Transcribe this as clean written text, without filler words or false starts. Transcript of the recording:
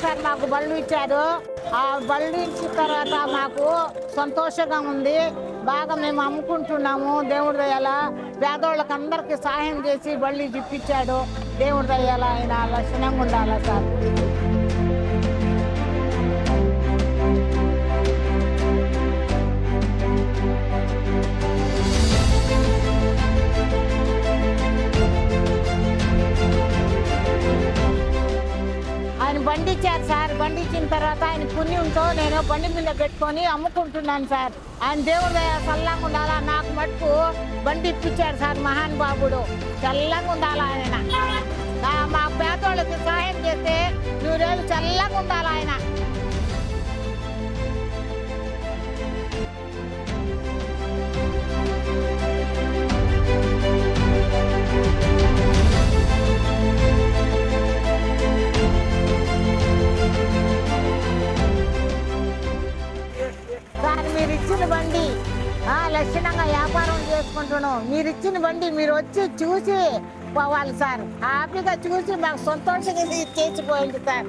Sir మాకు బళ్ళు ఇచ్చారు. ఆ బళ్ళు ఇచ్చిన తర్వాత మాకు సంతోషంగా ఉంది. బాగా మేము అమ్ముకుంటున్నాము. దేవుడి దయాల పేదోళ్ళకి అందరికీ సహాయం చేసి బళ్ళు ఇప్పించాడు. దేవుడి దయాల ఆయన లక్షణంగా ఉండాలా సార్. ఆయన బండి ఇచ్చారు సార్. బండి ఇచ్చిన తర్వాత ఆయన పుణ్యంతో నేను బండి మీద పెట్టుకొని అమ్ముకుంటున్నాను సార్. ఆయన దేవుడు చల్లంగా ఉండాలా. నాకు మటుకు బండి ఇప్పించాడు సార్ మహానుభావుడు. చల్లంగా ఉండాలా ఆయన. మా పేదోళ్ళకి సహాయం చేస్తే 100 ఏళ్ళు చల్లంగా ఉండాలి ఆయన. సార్ మీరు ఇచ్చిన బండి లక్షణంగా వ్యాపారం చేసుకుంటున్నాం. మీరు ఇచ్చిన బండి మీరు వచ్చి చూసి పోవాలి సార్. హ్యాపీగా చూసి మాకు సంతోషంగా చేసిపోయింది సార్.